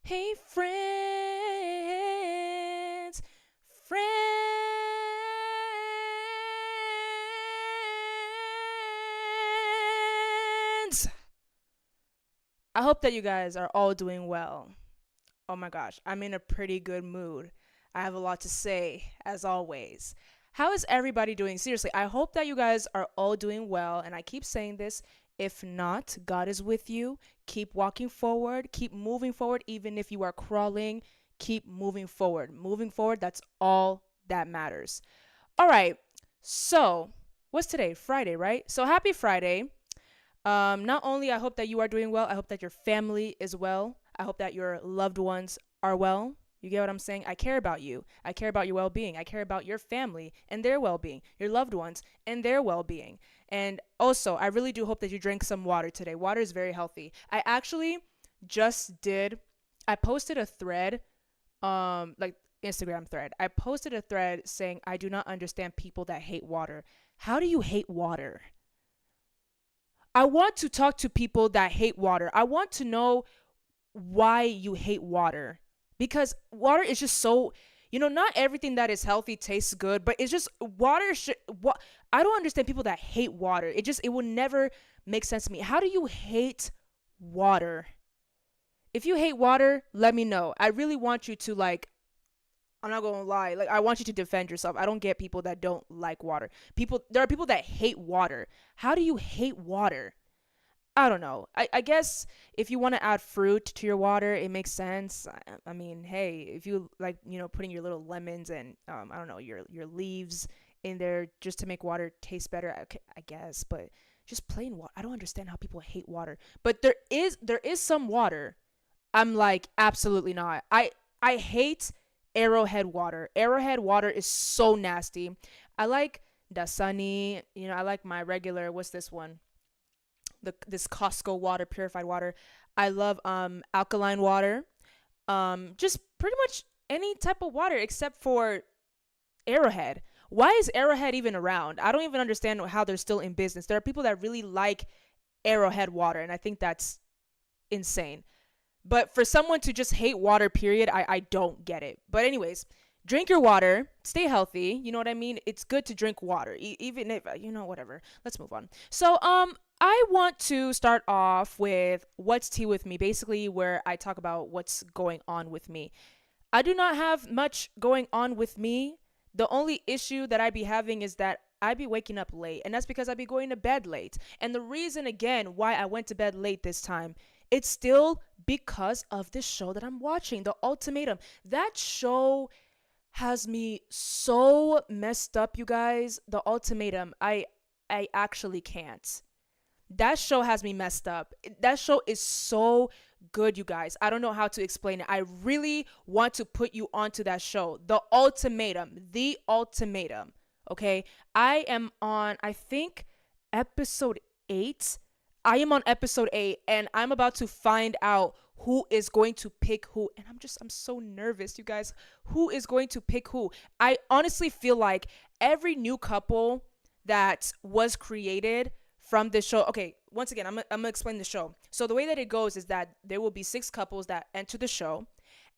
Hey friends, friends. I hope that you guys are all doing well. Oh my gosh, I'm in a pretty good mood. I have a lot to say, as always. How is everybody doing? Seriously, I hope that you guys are all doing well. And I keep saying this. If not, God is with you. Keep walking forward. Keep moving forward. Even if you are crawling, keep moving forward. Moving forward, that's all that matters. All right. So, what's today? Friday, right? So, happy Friday. Not only I hope that you are doing well, I hope that your family is well. I hope that your loved ones are well. You get what I'm saying? I care about you. I care about your well being. I care about your family and their well being, your loved ones and their well being. And also, I really do hope that you drink some water today. Water is very healthy. I actually just did, I posted a thread, like Instagram thread. I posted a thread saying, I do not understand people that hate water. How do you hate water? I want to talk to people that hate water. I want to know why you hate water. Because water is just so, not everything that is healthy tastes good, but it's just water should I don't understand people that hate water. It will never make sense to me. How do you hate water? If you hate water, let me know. I really want you to like I'm not gonna lie. Like I want you to defend yourself. I don't get people that don't like water. There are people that hate water. How do you hate water? I don't know. I guess if you want to add fruit to your water, it makes sense. I mean, hey, if you like, putting your little lemons and I don't know, your leaves in there just to make water taste better, I guess. But just plain water, I don't understand how people hate water. But there is some water. I'm like, absolutely not. I hate Arrowhead water. Arrowhead water is so nasty. I like Dasani. I like my regular. What's this one? This Costco water, purified water. I love alkaline water. Just pretty much any type of water except for Arrowhead. Why is Arrowhead even around? I don't even understand how they're still in business. There are people that really like Arrowhead water, and I think that's insane. But for someone to just hate water, period, I don't get it. But anyways, drink your water, stay healthy. You know what I mean? It's good to drink water, even if whatever. Let's move on. So I want to start off with what's tea with me, basically where I talk about what's going on with me. I do not have much going on with me. The only issue that I be having is that I be waking up late, and that's because I be going to bed late. And the reason again why I went to bed late this time, it's still because of this show that I'm watching, The Ultimatum. That show has me so messed up, you guys. The Ultimatum. I actually can't. That show has me messed up. That show is so good, you guys. I don't know how to explain it. I really want to put you onto that show. The Ultimatum. The Ultimatum. Okay? I am on, I think, episode 8. I am on episode 8 and I'm about to find out who is going to pick who. And I'm so nervous, you guys. Who is going to pick who? I honestly feel like every new couple that was created from this show. Okay, once again, I'm gonna explain the show. So the way that it goes is that there will be 6 couples that enter the show,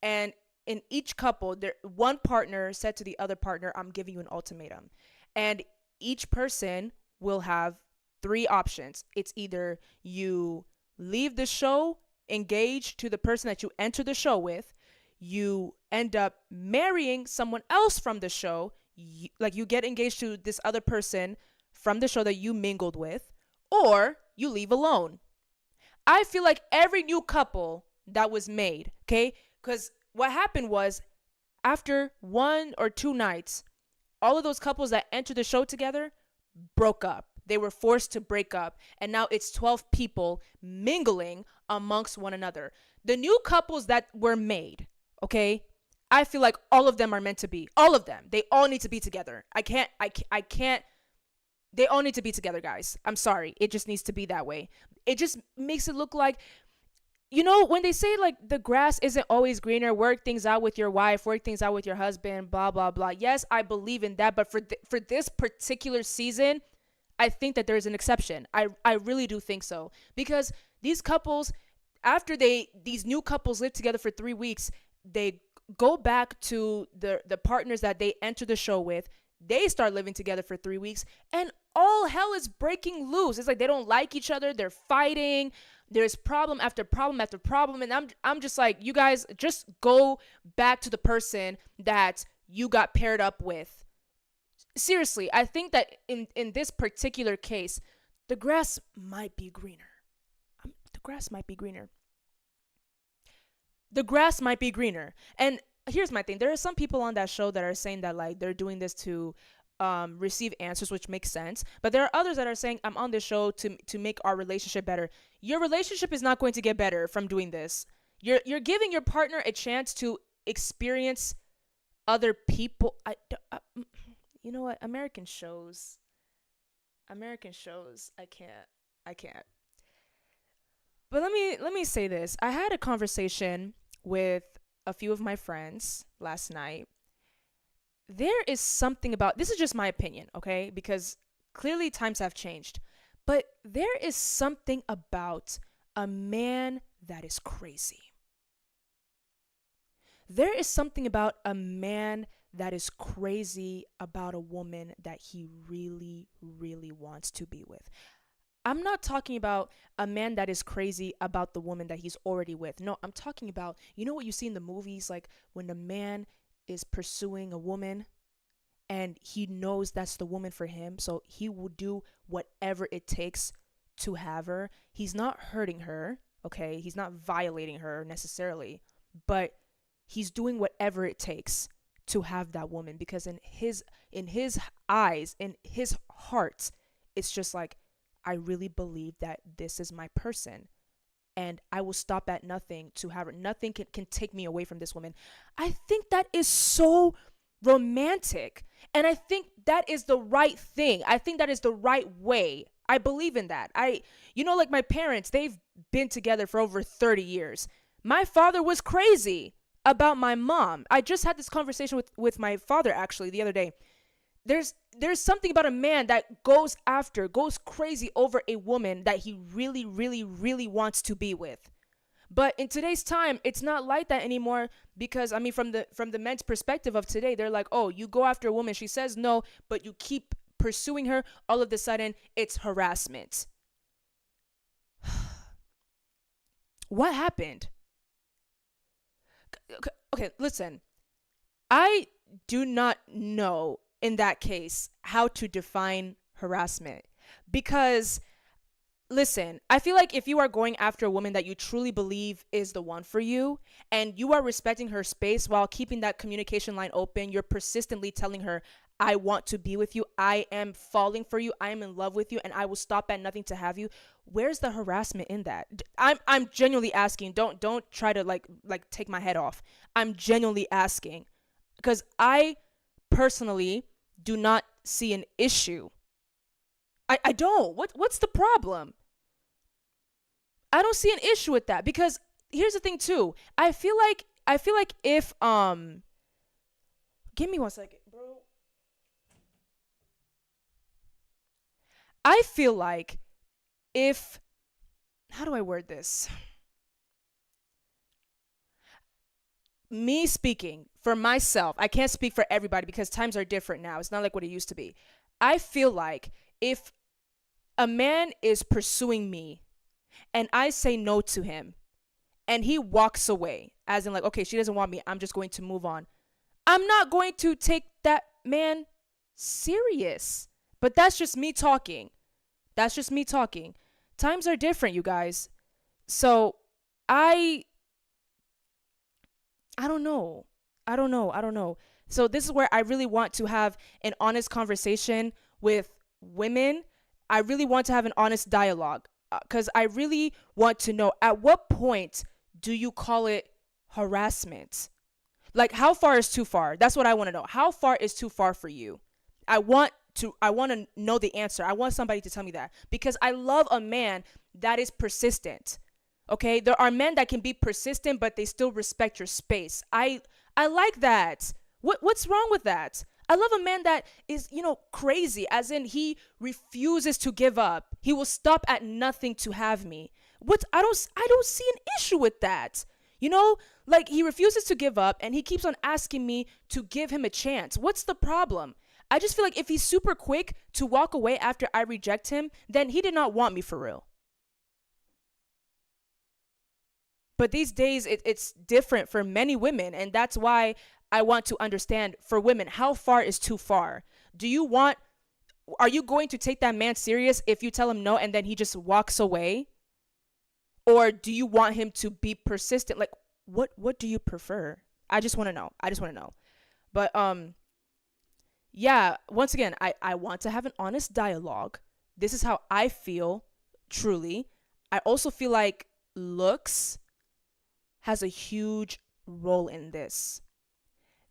and in each couple, one partner said to the other partner, "I'm giving you an ultimatum," and each person will have 3 options. It's either you leave the show, engage to the person that you enter the show with, you end up marrying someone else from the show, like you get engaged to this other person from the show that you mingled with, or you leave alone. I feel like every new couple that was made, okay? Because what happened was after 1 or 2 nights, all of those couples that entered the show together broke up. They were forced to break up. And now it's 12 people mingling amongst one another. The new couples that were made, okay? I feel like all of them are meant to be. All of them. They all need to be together. I can't they all need to be together, guys. I'm sorry. It just needs to be that way. It just makes it look like, when they say like the grass isn't always greener, work things out with your wife, work things out with your husband, blah, blah, blah. Yes, I believe in that. But for this particular season, I think that there's an exception. I really do think so. Because these couples, after these new couples live together for 3 weeks, they go back to the partners that they enter the show with. They start living together for 3 weeks, and all hell is breaking loose. It's like they don't like each other. They're fighting. There's problem after problem after problem, and I'm just like, you guys just go back to the person that you got paired up with. Seriously, I think that in this particular case, the grass might be greener. The grass might be greener. The grass might be greener. And here's my thing. There are some people on that show that are saying that like they're doing this to receive answers, which makes sense. But there are others that are saying, I'm on this show to make our relationship better. Your relationship is not going to get better from doing this. You're giving your partner a chance to experience other people. You know what? American shows. I can't. But let me say this. I had a conversation with a few of my friends last night. There is something about, this is just my opinion, okay? Because clearly times have changed. But there is something about a man that is crazy. There is something about a man that is crazy about a woman that he really, really wants to be with. I'm not talking about a man that is crazy about the woman that he's already with. No, I'm talking about, you know what you see in the movies, like when a man is pursuing a woman and he knows that's the woman for him, so he will do whatever it takes to have her. He's not hurting her, okay? He's not violating her necessarily, but he's doing whatever it takes to have that woman, because in his eyes, in his heart, it's just like, I really believe that this is my person, and I will stop at nothing to have her. Nothing can take me away from this woman. I think that is so romantic, and I think that is the right thing. I think that is the right way. I believe in that. Like my parents, they've been together for over 30 years. My father was crazy about my mom. I just had this conversation with my father actually the other day. There's something about a man that goes crazy over a woman that he really, really, really wants to be with. But in today's time, it's not like that anymore, because I mean, from the men's perspective of today, they're like, oh, you go after a woman, she says no, but you keep pursuing her, all of a sudden it's harassment. What happened? Okay, listen. I do not know in that case how to define harassment, because listen, I feel like if you are going after a woman that you truly believe is the one for you, and you are respecting her space while keeping that communication line open, you're persistently telling her, I want to be with you, I am falling for you, I am in love with you, and I will stop at nothing to have you. Where's the harassment in that? I'm genuinely asking. Don't try to like take my head off. I'm genuinely asking, because I personally do not see an issue. I don't. What's the problem? I don't see an issue with that, because here's the thing too. I feel like if give me 1 second, bro. I feel like if, how do I word this? Me speaking for myself, I can't speak for everybody because times are different now. It's not like what it used to be. I feel like if a man is pursuing me and I say no to him and he walks away, as in like, okay, she doesn't want me, I'm just going to move on, I'm not going to take that man serious. But that's just me talking. Times are different, you guys. So I don't know. So this is where I really want to have an honest conversation with women. I really want to have an honest dialogue, because I really want to know, at what point do you call it harassment? Like, how far is too far? That's what I want to know. How far is too far for you? I want to know the answer. I want somebody to tell me that, because I love a man that is persistent. Okay, there are men that can be persistent, but they still respect your space. I like that. What's wrong with that? I love a man that is, crazy, as in he refuses to give up. He will stop at nothing to have me. I don't see an issue with that. You know, like he refuses to give up and he keeps on asking me to give him a chance. What's the problem? I just feel like if he's super quick to walk away after I reject him, then he did not want me for real. But these days, it's different for many women. And that's why I want to understand for women, how far is too far? Do you want, are you going to take that man serious if you tell him no and then he just walks away? Or do you want him to be persistent? Like, what do you prefer? I just want to know. I just want to know. But yeah, once again, I want to have an honest dialogue. This is how I feel, truly. I also feel like looks has a huge role in this.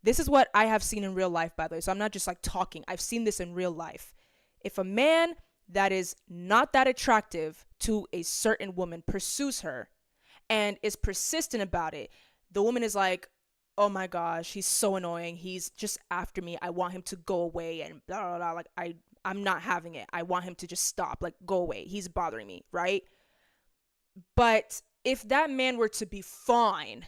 This is what I have seen in real life, by the way. So I'm not just like talking. I've seen this in real life. If a man that is not that attractive to a certain woman pursues her and is persistent about it, the woman is like, oh my gosh, he's so annoying. He's just after me. I want him to go away and blah, blah, blah. Like, I'm not having it. I want him to just stop. Like, go away. He's bothering me, right? But if that man were to be fine,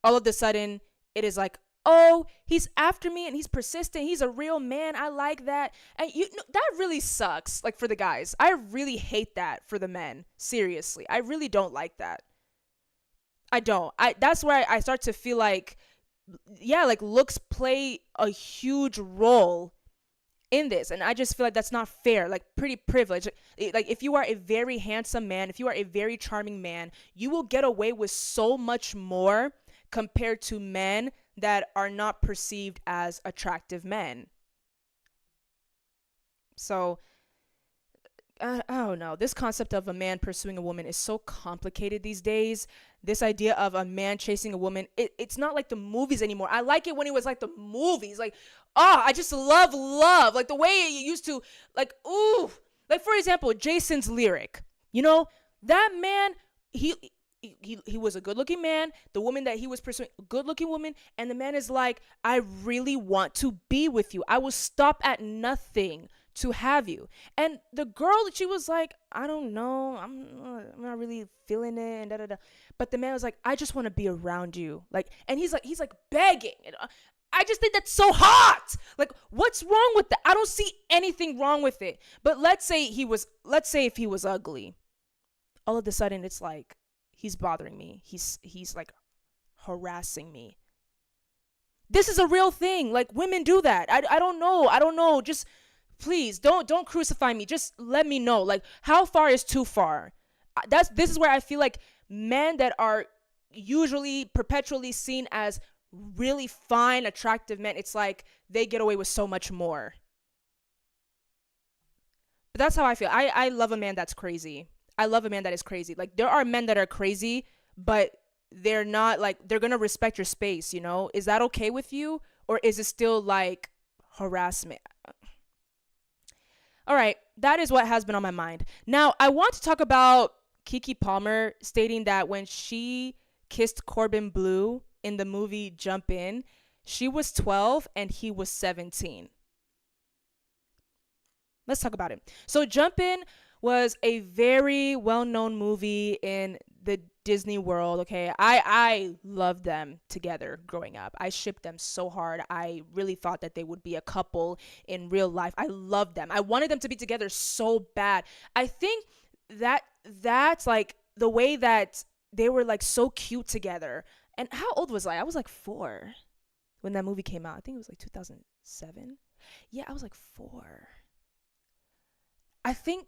all of a sudden it is like, oh, he's after me and he's persistent. He's a real man. I like that. And you know, that really sucks. Like for the guys, I really hate that for the men. Seriously, I really don't like that. I don't. That's where I start to feel like, yeah, like looks play a huge role in this, and I just feel like that's not fair. Like pretty privileged. Like if you are a very handsome man, if you are a very charming man, you will get away with so much more compared to men that are not perceived as attractive men. So I don't know. This concept of a man pursuing a woman is so complicated these days. This idea of a man chasing a woman, it's not like the movies anymore. I like it when it was like the movies. Like, oh, I just love love. Like the way it used to, like, ooh. Like, for example, Jason's lyric. You know, that man, he was a good looking man. The woman that he was pursuing, a good looking woman. And the man is like, I really want to be with you. I will stop at nothing to have you. And the girl, she was like, I don't know, I'm not really feeling it, and da da da. But the man was like, I just want to be around you. Like, and he's like begging. And I just think that's so hot. Like, what's wrong with that? I don't see anything wrong with it. But let's say if he was ugly, all of a sudden it's like he's bothering me. He's like harassing me. This is a real thing. Like, women do that. I don't know. I don't know. Just please don't crucify me. Just let me know. Like, how far is too far? This is where I feel like men that are usually perpetually seen as really fine, attractive men, it's like they get away with so much more. But that's how I feel. I love a man that's crazy. I love a man that is crazy. Like, there are men that are crazy, but they're not like, they're gonna respect your space, you know? Is that okay with you? Or is it still like harassment? All right, that is what has been on my mind. Now, I want to talk about Keke Palmer stating that when she kissed Corbin Bleu in the movie Jump In, she was 12 and he was 17. Let's talk about it. So Jump In was a very well-known movie in the Disney world, okay? I loved them together growing up. I shipped them so hard. I really thought that they would be a couple in real life. I loved them. I wanted them to be together so bad. I think that's like the way that they were like so cute together. And how old was I? I was like 4 when that movie came out. I think it was like 2007. Yeah, I was like 4. I think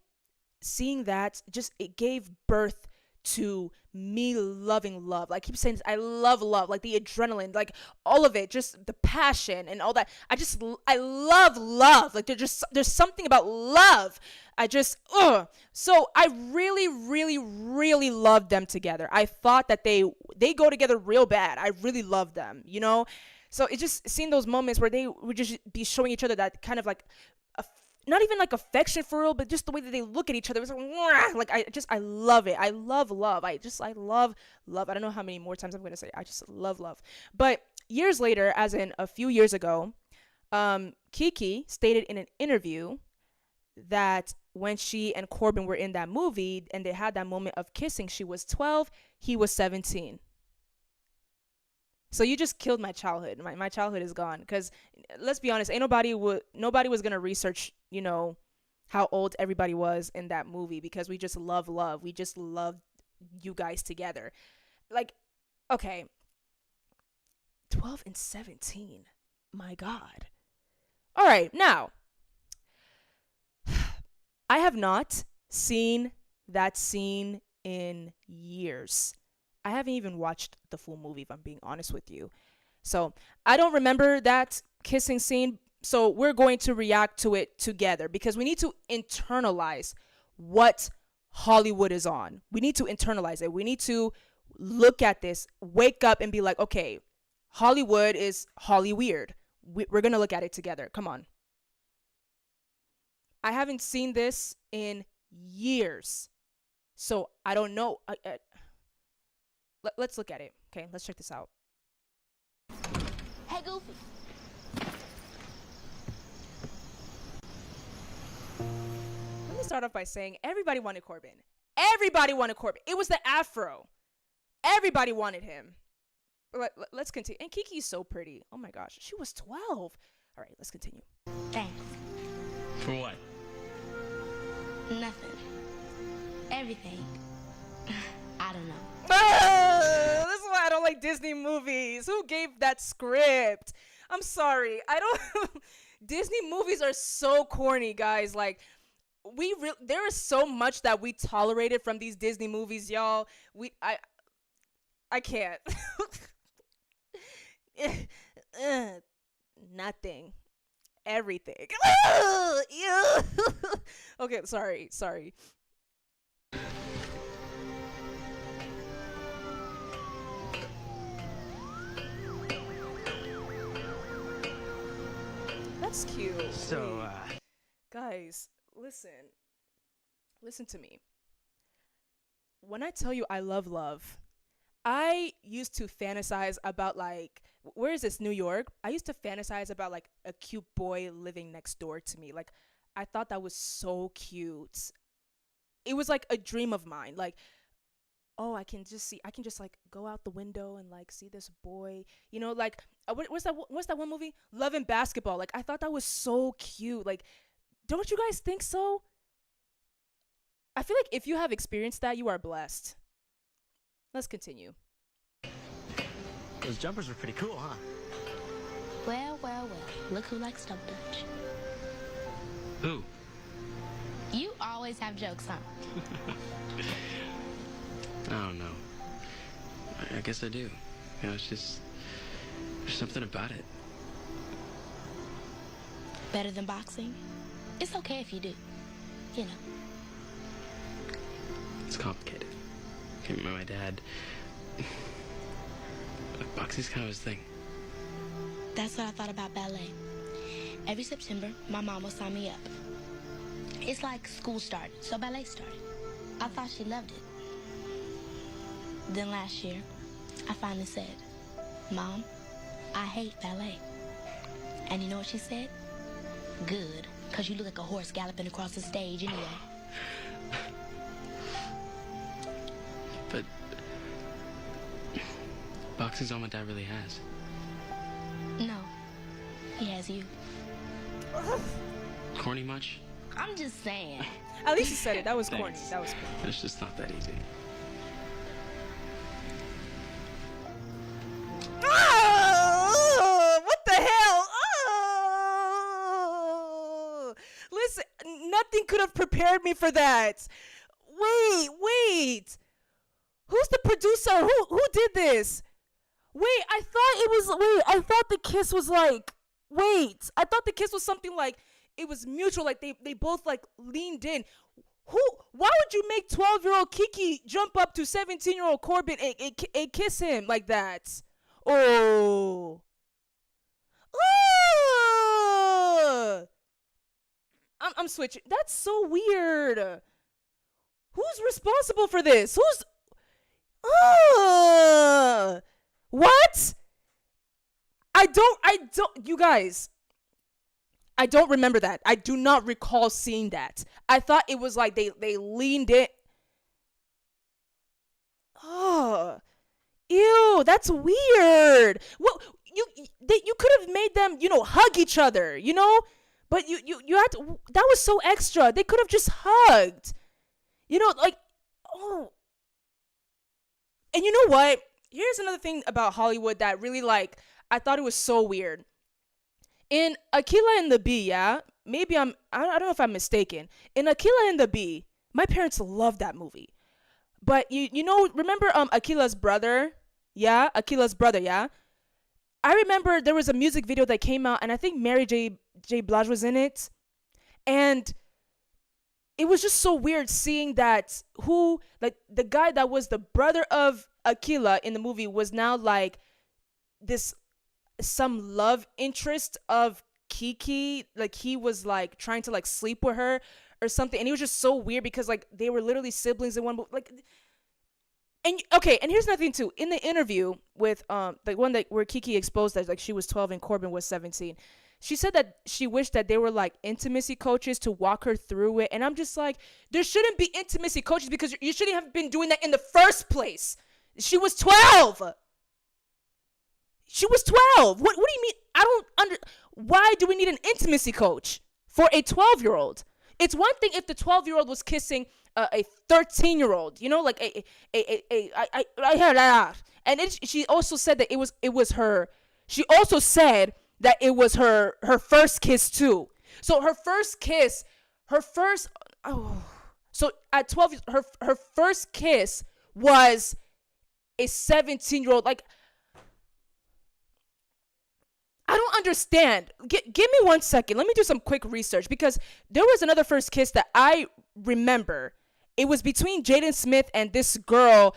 seeing that just, it gave birth to me loving love. Like, I keep saying this, I love love, like the adrenaline, like all of it, just the passion and all that. I love love. Like, there's something about love. So I really, really, really loved them together. I thought that they go together real bad. I really loved them, you know? So it just, seeing those moments where they would just be showing each other that kind of like not even like affection for real, but just the way that they look at each other. It was like, "Mwah!" Like, I love it. I love love. I love love. I don't know how many more times I'm going to say it. I just love love. But years later, as in a few years ago, Keke stated in an interview that when she and Corbin were in that movie and they had that moment of kissing, she was 12, he was 17. So you just killed my childhood. My childhood is gone. Because let's be honest, ain't nobody was gonna research, how old everybody was in that movie because we just love. We just love you guys together. Like, okay, 12 and 17. My God. All right, now I have not seen that scene in years. I haven't even watched the full movie, if I'm being honest with you. So I don't remember that kissing scene. So we're going to react to it together because we need to internalize what Hollywood is on. We need to internalize it. We need to look at this, wake up and be like, okay, Hollywood is Holly weird. We're going to look at it together. Come on. I haven't seen this in years. So I don't know. Let's look at it. Okay, let's check this out. Hey, Goofy. Let me start off by saying everybody wanted Corbin. Everybody wanted Corbin. It was the afro. Everybody wanted him. Let's continue. And Kiki's so pretty. Oh my gosh. She was 12. All right, let's continue. Thanks. For what? Nothing. Everything. I don't know. This is why I don't like Disney movies. Who gave that script? I'm sorry. I don't. Disney movies are so corny, guys. Like, there is so much that we tolerated from these Disney movies, y'all. I can't. Nothing. Everything. Okay, sorry. That's cute. So, guys, listen to me. When I tell you I love, I used to fantasize about, like, where is this, New York? I used to fantasize about, like, a cute boy living next door to me. Like, I thought that was so cute. It was like a dream of mine. Like, oh, I can just like go out the window and like see this boy, like what's that one movie? Love and Basketball. Like, I thought that was so cute. Like, don't you guys think so? I feel like if you have experienced that, you are blessed. Let's continue. those jumpers were pretty cool, huh? Well. Look who likes double dutch. Who? You always have jokes, huh? I don't know. I guess I do. It's just, there's something about it. Better than boxing? It's okay if you do. It's complicated. My dad, boxing's kind of his thing. That's what I thought about ballet. Every September, my mom will sign me up. It's like school started, so ballet started. I thought she loved it. Then last year, I finally said, Mom, I hate ballet. And you know what she said? Good, because you look like a horse galloping across the stage anyway. But boxing's all my dad really has. No, he has you. Corny much? I'm just saying. At least you said it. That was corny. Thanks. That was corny. It's just not that easy. Oh, what the hell? Oh, listen, nothing could have prepared me for that. Wait. Who's the producer? Who did this? I thought the kiss was like, I thought the kiss was something like, it was mutual, like they both like leaned in. Why would you make 12-year-old Kiki jump up to 17-year-old Corbin and kiss him like that? Oh. I'm switching. That's so weird. Who's responsible for this? What? I don't, you guys, I don't remember that. I do not recall seeing that. I thought it was like they leaned it. Oh, ew, that's weird. Well, you could have made them, hug each other, but you had to. That was so extra. They could have just hugged. Like, oh. And you know what? Here's another thing about Hollywood that really, like, I thought it was so weird. In Aquila and the Bee, yeah, maybe I don't know if I'm mistaken. In Aquila and the Bee, my parents loved that movie. But remember Aquila's brother? Yeah, Aquila's brother, yeah. I remember there was a music video that came out, and I think Mary J. Blige was in it. And it was just so weird seeing that who, like, the guy that was the brother of Aquila in the movie was now like this some love interest of Kiki. Like, he was like trying to like sleep with her or something, and it was just so weird because like they were literally siblings in one movie. Like, and okay, and here's another thing too. In the interview with the one that where Kiki exposed that like she was 12 and Corbin was 17, she said that she wished that they were like intimacy coaches to walk her through it. And I'm just like, there shouldn't be intimacy coaches because you shouldn't have been doing that in the first place. She was 12. She was 12. What do you mean? I don't under. Why do we need an intimacy coach for a 12-year-old? It's one thing if the 12-year-old was kissing a 13-year-old, like I heard that. And she also said that it was her. She also said that it was her first kiss too. So her first kiss, so at 12, her first kiss was a 17-year-old. Like, I don't understand. Give me 1 second. Let me do some quick research because there was another first kiss that I remember. It was between Jaden Smith and this girl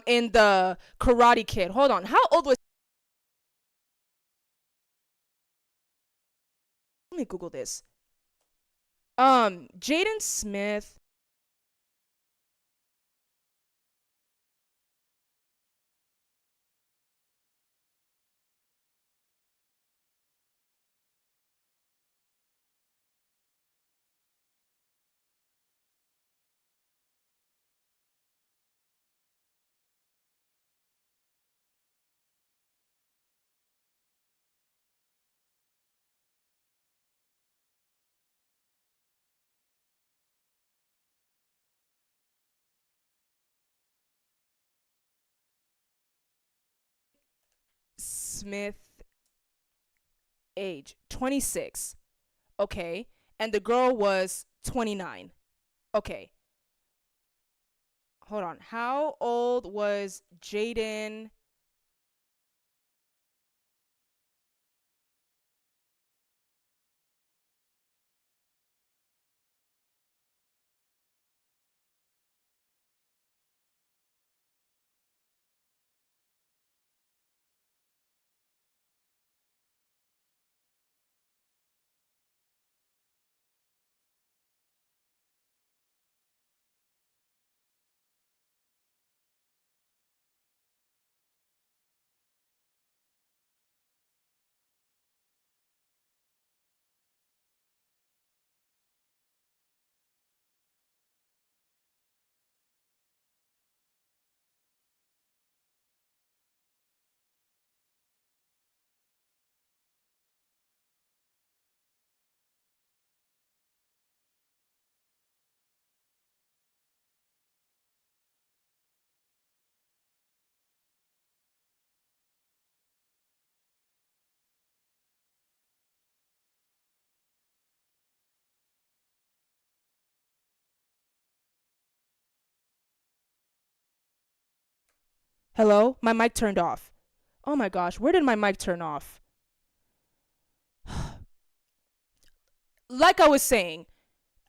in the Karate Kid. Hold on. How old was? Let me Google this. Jaden Smith. Smith age 26. Okay. And the girl was 29. Okay. Hold on. How old was Jaden? Hello? My mic turned off. Oh my gosh, where did my mic turn off? Like I was saying,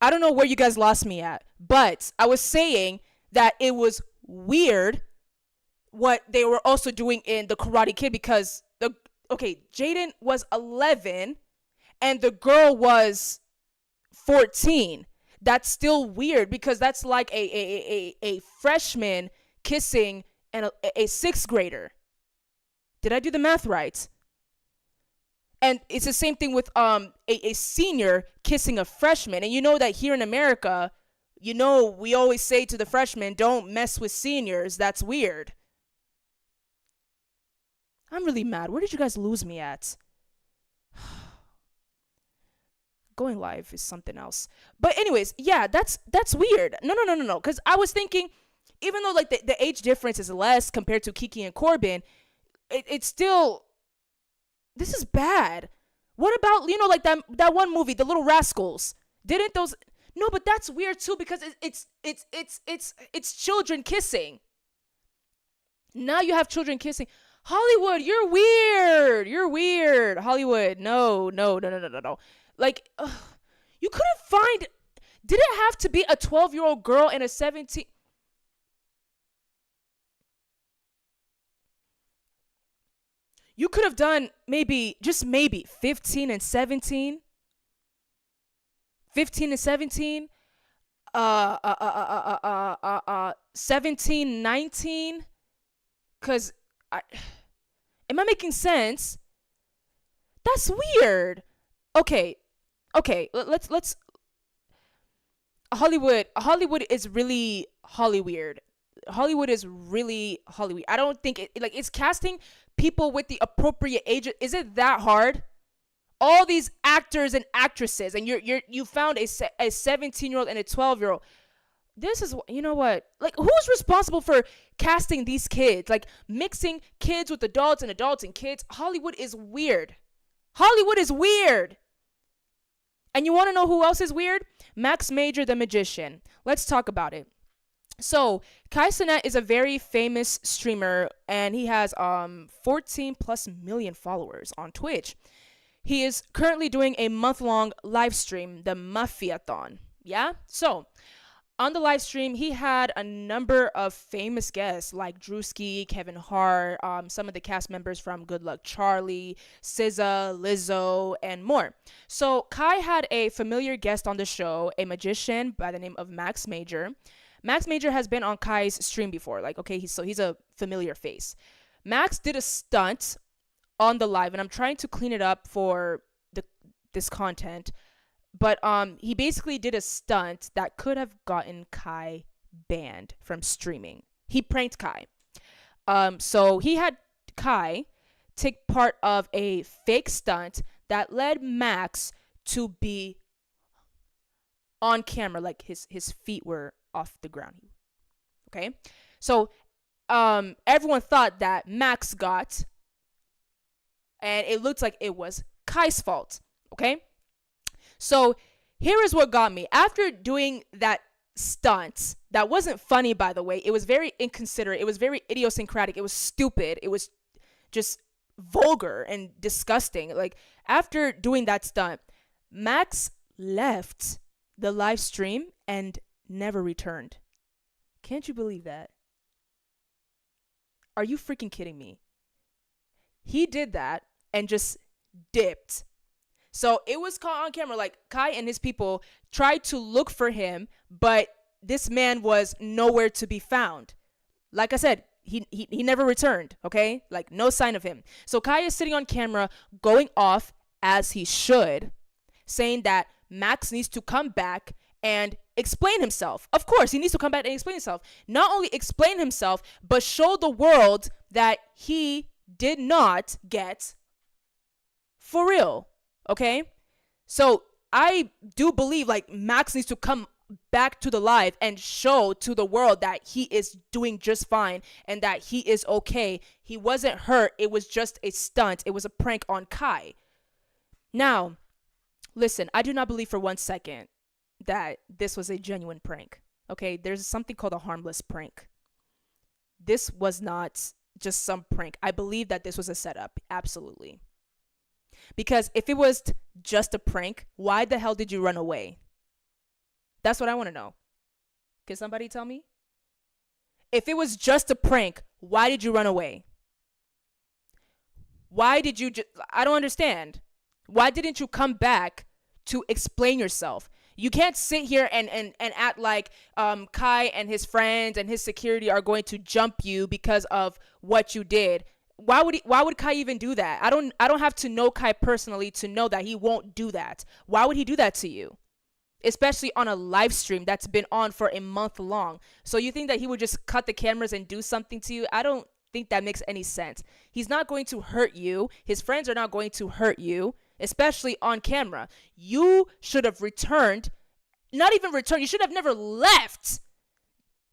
I don't know where you guys lost me at, but I was saying that it was weird what they were also doing in the Karate Kid because Jaden was 11 and the girl was 14. That's still weird because that's like a freshman kissing and a sixth grader. Did I do the math right? And it's the same thing with a senior kissing a freshman. And you know that here in America, you know, we always say to the freshmen, don't mess with seniors. That's weird. I'm really mad. Where did you guys lose me at? Going live is something else. But anyways, yeah, that's weird. No. Because I was thinking, even though like the age difference is less compared to Kiki and Corbin, it's still, this is bad. What about, you know, like that one movie, The Little Rascals? Didn't those? No, but that's weird too, because it's children kissing. Now you have children kissing. Hollywood, you're weird. You're weird. Hollywood, no. Like, you couldn't find. Did it have to be a 12-year-old girl and a 17? You could have done maybe, just maybe, 15 and 17. 15 and 17. 17, 19. Because am I making sense? That's weird. Okay. Let's Hollywood is really Hollyweird. Hollywood is really Hollyweird. I don't think it's casting people with the appropriate age. Is it that hard? All these actors and actresses, and you found a 17-year-old and a 12-year-old. This is, you know what? Like, who's responsible for casting these kids? Like, mixing kids with adults and adults and kids. Hollywood is weird. Hollywood is weird. And you want to know who else is weird? Max Major, the magician. Let's talk about it. So, Kai Cenat is a very famous streamer, and he has 14 plus million followers on Twitch. He is currently doing a month-long live stream, the Mafiathon. Yeah? So, on the live stream, he had a number of famous guests like Drewski, Kevin Hart, some of the cast members from Good Luck Charlie, SZA, Lizzo, and more. So Kai had a familiar guest on the show, a magician by the name of Max Major. Max Major has been on Kai's stream before. Like, okay, he's a familiar face. Max did a stunt on the live, and I'm trying to clean it up for this content. But he basically did a stunt that could have gotten Kai banned from streaming. He pranked Kai. So he had Kai take part of a fake stunt that led Max to be on camera, like his feet were off the ground. Okay? So everyone thought that Max got, and it looked like it was Kai's fault. Okay? So here is what got me. After doing that stunt, that wasn't funny, by the way. It was very inconsiderate. It was very idiosyncratic. It was stupid. It was just vulgar and disgusting. Like, after doing that stunt, Max left the live stream and never returned. Can't you believe that? Are you freaking kidding me? He did that and just dipped. So it was caught on camera. Like, Kai and his people tried to look for him, but this man was nowhere to be found. Like I said, he never returned, okay? Like, no sign of him. So Kai is sitting on camera going off, as he should, saying that Max needs to come back and explain himself. Of course, he needs to come back and explain himself. Not only explain himself, but show the world that he did not get for real. Okay? So I do believe, like, Max needs to come back to the live and show to the world that he is doing just fine and that he is okay. He wasn't hurt. It was just a stunt. It was a prank on Kai. Now, listen, I do not believe for 1 second that this was a genuine prank. Okay? There's something called a harmless prank. This was not just some prank. I believe that this was a setup. Absolutely. Because if it was just a prank, why the hell did you run away? That's what I want to know. Can somebody tell me? If it was just a prank, why did you run away? Why did you I don't understand. Why didn't you come back to explain yourself? You can't sit here and act like Kai and his friends and his security are going to jump you because of what you did. why would Kai even do that? I don't have to know Kai personally to know that he won't do that. Why would he do that to you? Especially on a live stream that's been on for a month long. So you think that he would just cut the cameras and do something to you? I don't think that makes any sense. He's not going to hurt you. His friends are not going to hurt you, especially on camera. You should have returned. Not even returned. You should have never left.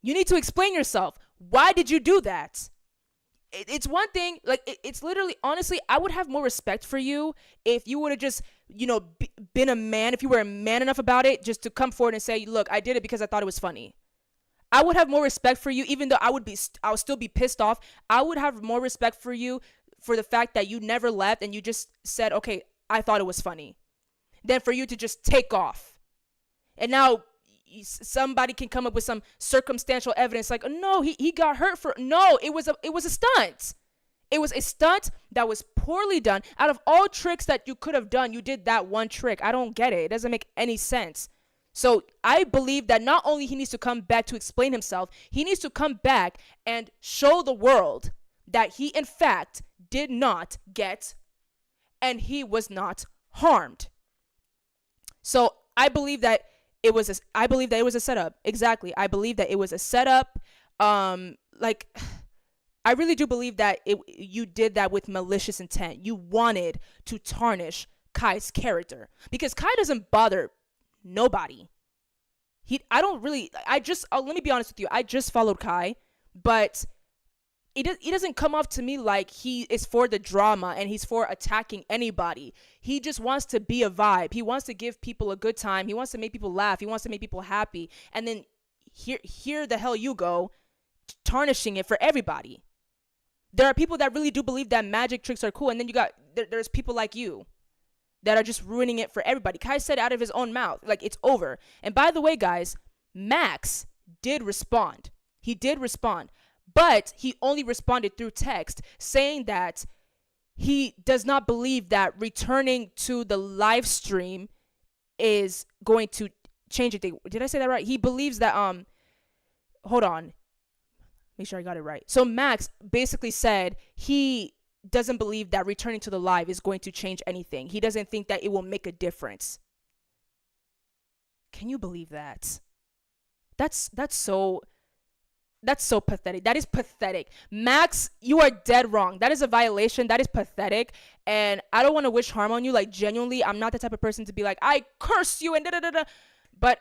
You need to explain yourself. Why did you do that? It's one thing, like, it's literally, honestly, I would have more respect for you if you would have just, been a man, if you were a man enough about it, just to come forward and say, look, I did it because I thought it was funny. I would have more respect for you, even though I would still be pissed off. I would have more respect for you for the fact that you never left and you just said, okay, I thought it was funny, than for you to just take off. And now somebody can come up with some circumstantial evidence like, no, he got hurt for, no, it was a stunt. It was a stunt that was poorly done. Out of all tricks that you could have done, you did that one trick. I don't get it. It doesn't make any sense. So I believe that not only he needs to come back to explain himself, he needs to come back and show the world that he in fact did not get and he was not harmed. So I believe that it was a setup. Exactly. I believe that it was a setup. Like, I really do believe that you did that with malicious intent. You wanted to tarnish Kai's character because Kai doesn't bother nobody. Let me be honest with you. I just followed Kai, but he doesn't come off to me like he is for the drama and he's for attacking anybody. He just wants to be a vibe. He wants to give people a good time. He wants to make people laugh. He wants to make people happy. And then here the hell you go, tarnishing it for everybody. There are people that really do believe that magic tricks are cool, and then there's people like you that are just ruining it for everybody. Kai said out of his own mouth, like, it's over. And by the way, guys, Max did respond. He did respond. But he only responded through text, saying that he does not believe that returning to the live stream is going to change anything. Did I say that right? He believes that, hold on. Make sure I got it right. So Max basically said he doesn't believe that returning to the live is going to change anything. He doesn't think that it will make a difference. Can you believe that? That's so pathetic. That is pathetic. Max, you are dead wrong. That is a violation. That is pathetic. And I don't want to wish harm on you. Like, genuinely, I'm not the type of person to be like, I curse you and da da da da. But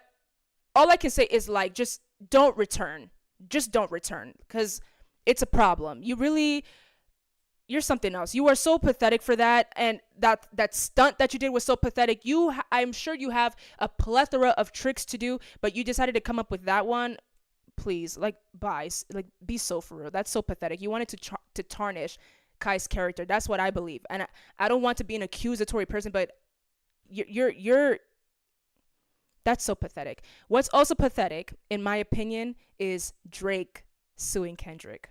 all I can say is, like, just don't return. Just don't return, because it's a problem. You're something else. You are so pathetic for that, and that stunt that you did was so pathetic. I'm sure you have a plethora of tricks to do, but you decided to come up with that one. Please, like, be so for real. That's so pathetic. You wanted to tarnish Kai's character. That's what I believe, and I don't want to be an accusatory person, but you're that's so pathetic. What's also pathetic, in my opinion, is Drake suing Kendrick.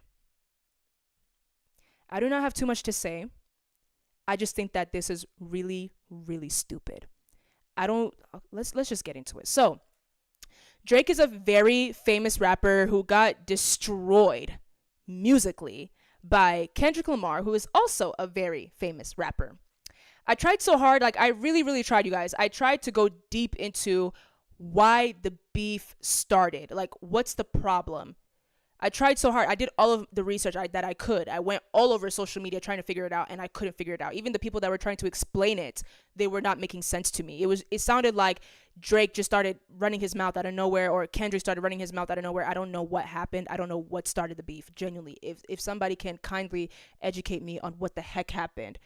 I do not have too much to say. I just think that this is really, really stupid. Let's just get into it. So, Drake is a very famous rapper who got destroyed musically by Kendrick Lamar, who is also a very famous rapper. I tried so hard, like, I really, really tried, you guys. I tried to go deep into why the beef started. Like, what's the problem? I tried so hard. I did all of the research that I could. I went all over social media trying to figure it out, and I couldn't figure it out. Even the people that were trying to explain it, they were not making sense to me. It sounded like Drake just started running his mouth out of nowhere, or Kendrick started running his mouth out of nowhere. I don't know what happened. I don't know what started the beef, genuinely. If somebody can kindly educate me on what the heck happened,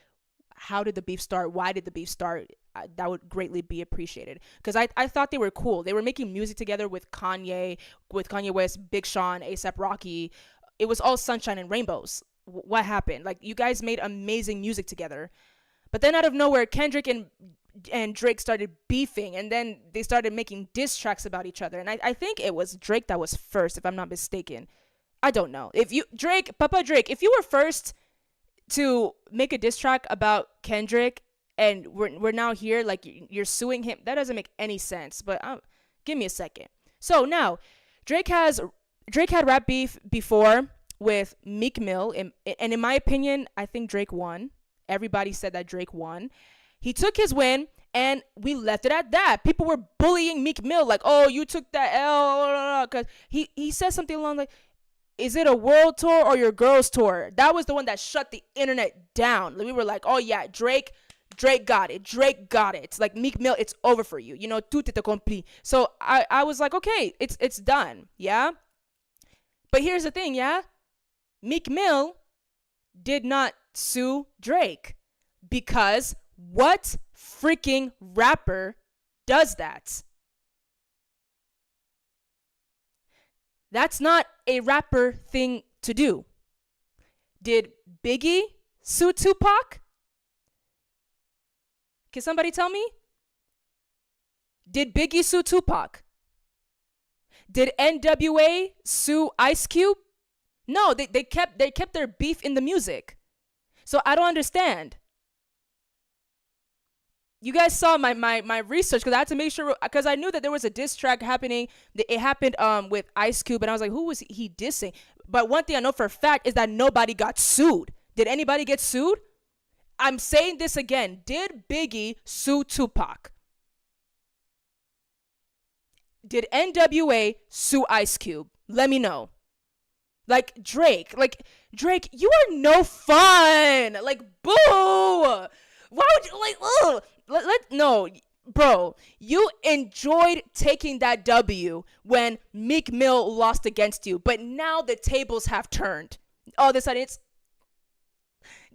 how did the beef start? Why did the beef start? That would greatly be appreciated. Because I thought they were cool. They were making music together with Kanye West, Big Sean, A$AP Rocky. It was all sunshine and rainbows. What happened? Like, you guys made amazing music together. But then out of nowhere, Kendrick and Drake started beefing. And then they started making diss tracks about each other. And I think it was Drake that was first, if I'm not mistaken. I don't know. Papa Drake, if you were first to make a diss track about Kendrick and we're now here, like, you're suing him, that doesn't make any sense. But give me a second. So now Drake had rap beef before with Meek Mill, and in my opinion, I think Drake won. Everybody said that Drake won. He took his win, and we left it at that. People were bullying Meek Mill, like, oh, you took that L, because he said something along like, is it a world tour or your girls tour? That was the one that shut the internet down. We were like, oh yeah, Drake got it. Drake got it. It's like, Meek Mill, it's over for you. You know, tout est accompli. So I was like, okay, it's done. Yeah. But here's the thing, yeah? Meek Mill did not sue Drake, because what freaking rapper does that? That's not a rapper thing to do. Did Biggie sue Tupac? Can somebody tell me? Did Biggie sue Tupac? Did NWA sue Ice Cube? No, they kept their beef in the music. So I don't understand. You guys saw my research, because I had to make sure, because I knew that there was a diss track happening. It happened with Ice Cube, and I was like, who was he dissing? But one thing I know for a fact is that nobody got sued. Did anybody get sued? I'm saying this again. Did Biggie sue Tupac? Did NWA sue Ice Cube? Let me know. Like Drake, you are no fun. Like, boo. Why would you, like, ugh. No, bro, you enjoyed taking that W when Meek Mill lost against you, but now the tables have turned. All of a sudden, it's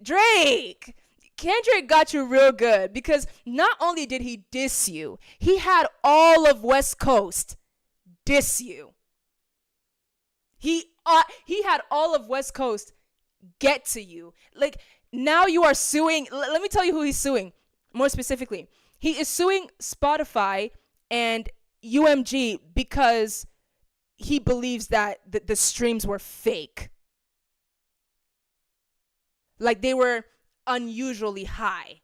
Drake. Kendrick got you real good, because not only did he diss you, he had all of West Coast diss you. He had all of West Coast get to you. Like, now you are suing. Let me tell you who he's suing. More specifically, he is suing Spotify and UMG because he believes that the streams were fake. Like, they were unusually high.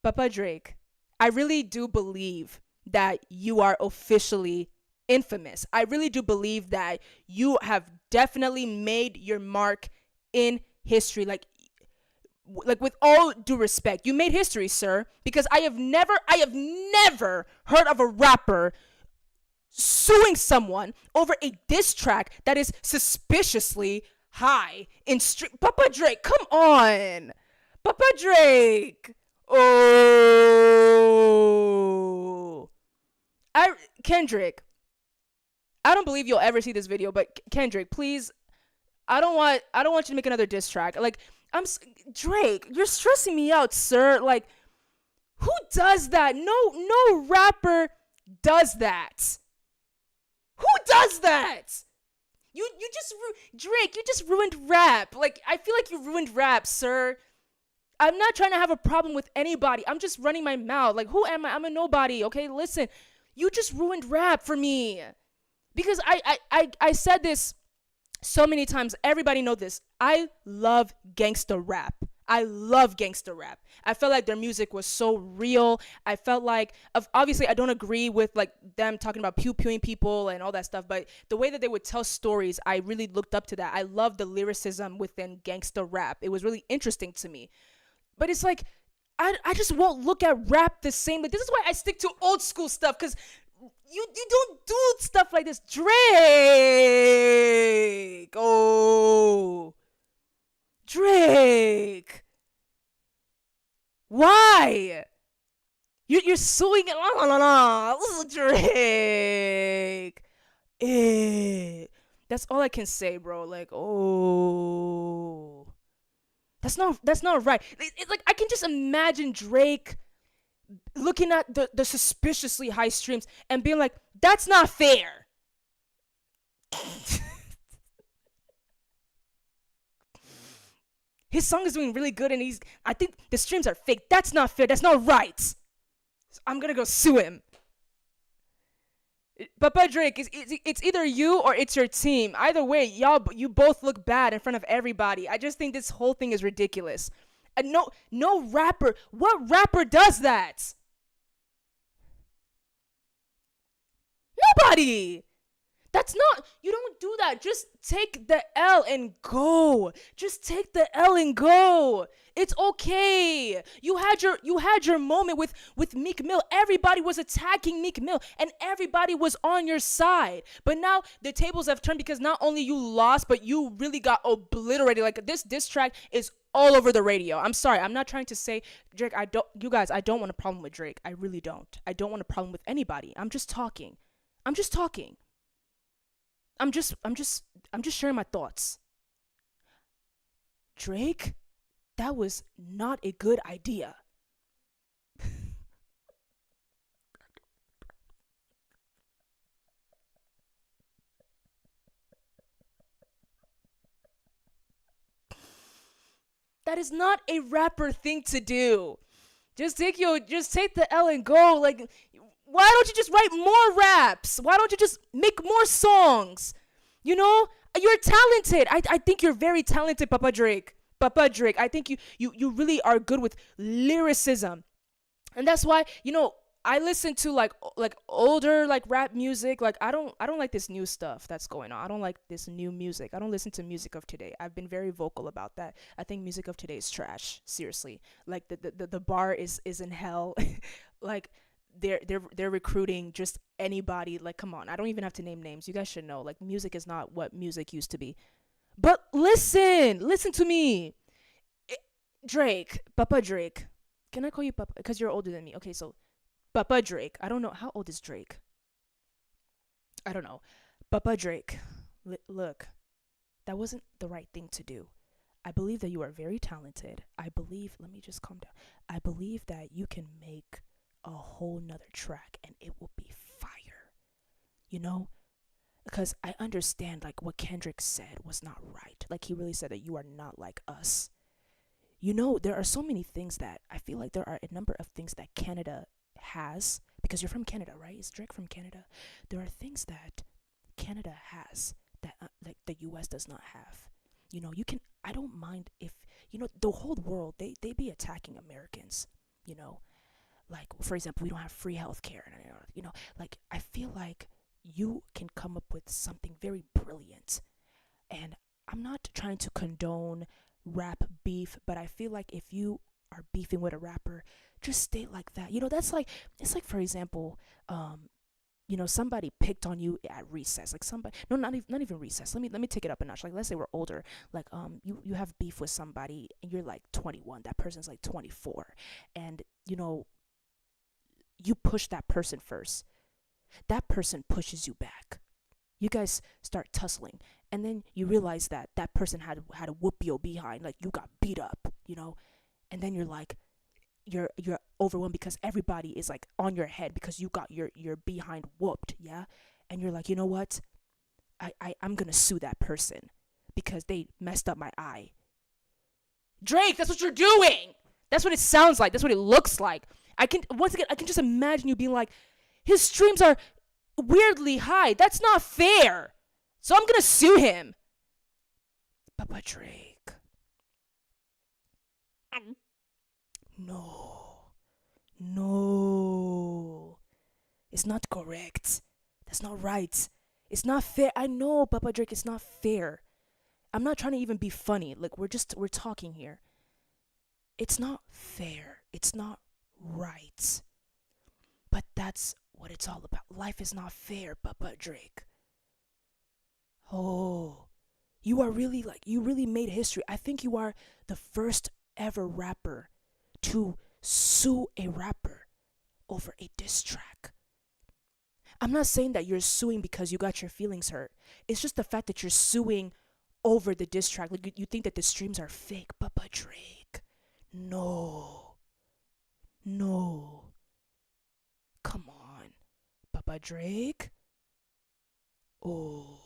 Papa Drake, I really do believe that you are officially infamous. I really do believe that you have definitely made your mark in history. Like, with all due respect, you made history, sir, because I have never heard of a rapper suing someone over a diss track that is suspiciously high in street. Papa Drake, come on. Papa Drake. Oh. Kendrick, I don't believe you'll ever see this video, but Kendrick, please, I don't want you to make another diss track. Like, Drake, you're stressing me out, sir. Like, who does that? No rapper does that. Who does that? Drake, you just ruined rap. Like, I feel like you ruined rap, sir. I'm not trying to have a problem with anybody. I'm just running my mouth. Like, who am I? I'm a nobody, okay? Listen, you just ruined rap for me. Because I said this so many times. Everybody know this. I love gangsta rap. I love gangsta rap. I felt like their music was so real. I felt like, obviously, I don't agree with like them talking about pew-pewing people and all that stuff, but the way that they would tell stories, I really looked up to that. I love the lyricism within gangsta rap. It was really interesting to me. But it's like, I just won't look at rap the same. Like, this is why I stick to old school stuff, because you don't do stuff like this. Drake. Oh. Drake. Why? You're suing it. This is Drake. That's all I can say, bro. Like, oh. That's not right. It's like, I can just imagine Drake looking at the suspiciously high streams and being like, that's not fair. His song is doing really good, and I think the streams are fake. That's not fair. That's not right. So I'm gonna go sue him. Papa Drake, it's either you or it's your team. Either way, you both look bad in front of everybody. I just think this whole thing is ridiculous. And no rapper. What rapper does that? Nobody. That's not, you don't do that. Just take the L and go. Just take the L and go. It's okay. You had your moment with Meek Mill. Everybody was attacking Meek Mill and everybody was on your side. But now the tables have turned because not only you lost, but you really got obliterated. Like this diss track is all over the radio. I'm sorry. I'm not trying to say Drake, I don't want a problem with Drake. I really don't. I don't want a problem with anybody. I'm just talking. I'm just talking. I'm just sharing my thoughts. Drake, that was not a good idea. That is not a rapper thing to do. Just take the L and go. Like, why don't you just write more raps? Why don't you just make more songs? You know, you're talented. I think you're very talented, Papa Drake. Papa Drake. I think you really are good with lyricism. And that's why, I listen to like older like rap music. Like I don't like this new stuff that's going on. I don't like this new music. I don't listen to music of today. I've been very vocal about that. I think music of today is trash. Seriously. Like the bar is in hell. Like they're recruiting just anybody. Like, come on, I don't even have to name names. You guys should know, like, music is not what music used to be. But listen to me. Drake, Papa Drake. Can I call you Papa? Because you're older than me. Okay, so Papa Drake. I don't know. How old is Drake? I don't know. Papa Drake. Look, that wasn't the right thing to do. I believe that you are very talented. Let me just calm down. I believe that you can make a whole nother track and it will be fire. You know? Because I understand, like, what Kendrick said was not right. Like, he really said that you are not like us. There are so many things that I feel like there are a number of things that Canada has, because you're from Canada, right? Is Drake from Canada? There are things that Canada has that like the US does not have. I don't mind if, the whole world, they be attacking Americans, you know? Like, for example, we don't have free healthcare, like, I feel like you can come up with something very brilliant. And I'm not trying to condone rap beef, but I feel like if you are beefing with a rapper, just stay like that. That's like, it's like, for example, somebody picked on you at recess. Like, somebody, no, not even recess. Let me take it up a notch. Like, let's say we're older. Like, you have beef with somebody and you're like 21. That person's like 24, and you push that person first. That person pushes you back. You guys start tussling, and then you realize that that person had a whoop your behind. Like, you got beat up, and then you're overwhelmed because everybody is like on your head because you got your behind whooped, yeah. And you're like, you know what? I'm gonna sue that person because they messed up my eye. Drake, that's what you're doing. That's what it sounds like. That's what it looks like. I can just imagine you being like, his streams are weirdly high. That's not fair. So I'm gonna sue him. Papa Drake. No. No. It's not correct. That's not right. It's not fair. I know, Papa Drake, it's not fair. I'm not trying to even be funny. Like, we're talking here. It's not fair. It's not right. But that's what it's all about. Life is not fair, Papa Drake. Oh, you really made history. I think you are the first ever rapper to sue a rapper over a diss track. I'm not saying that you're suing because you got your feelings hurt. It's just the fact that you're suing over the diss track. Like, you think that the streams are fake, Papa Drake. No. Come on, Papa Drake. Oh.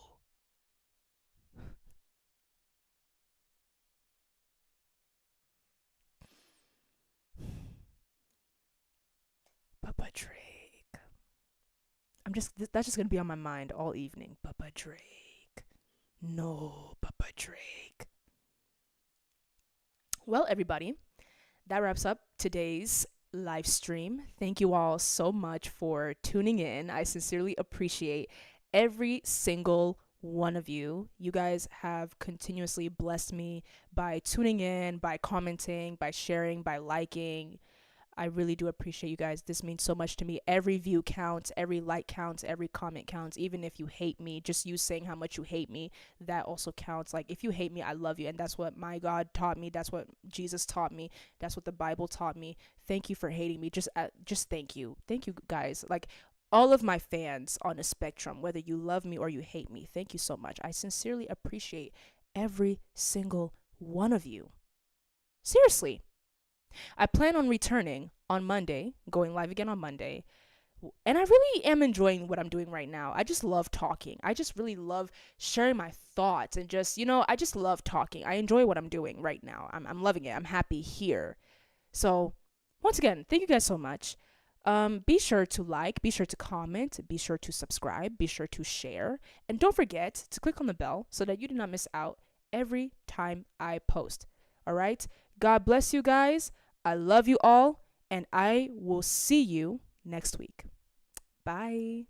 Papa Drake. That's just gonna be on my mind all evening. Papa Drake. No, Papa Drake. Well, everybody, that wraps up today's live stream. Thank you all so much for tuning in. I sincerely appreciate every single one of you. You guys have continuously blessed me by tuning in, by commenting, by sharing, by liking. I really do appreciate you guys. This means so much to me. Every view counts, every like counts, every comment counts. Even if you hate me, just you saying how much you hate me, that also counts. Like, if you hate me, I love you. And that's what my God taught me. That's what Jesus taught me. That's what the Bible taught me. Thank you for hating me. Just thank you. Thank you guys. Like, all of my fans on a spectrum, whether you love me or you hate me, thank you so much. I sincerely appreciate every single one of you. Seriously. I plan on returning on Monday, going live again on Monday. And I really am enjoying what I'm doing right now. I just love talking. I just really love sharing my thoughts and just, I just love talking. I enjoy what I'm doing right now. I'm loving it. I'm happy here. So, once again, thank you guys so much. Be sure to like, be sure to comment, be sure to subscribe, be sure to share, and don't forget to click on the bell so that you do not miss out every time I post. All right? God bless you guys. I love you all, and I will see you next week. Bye.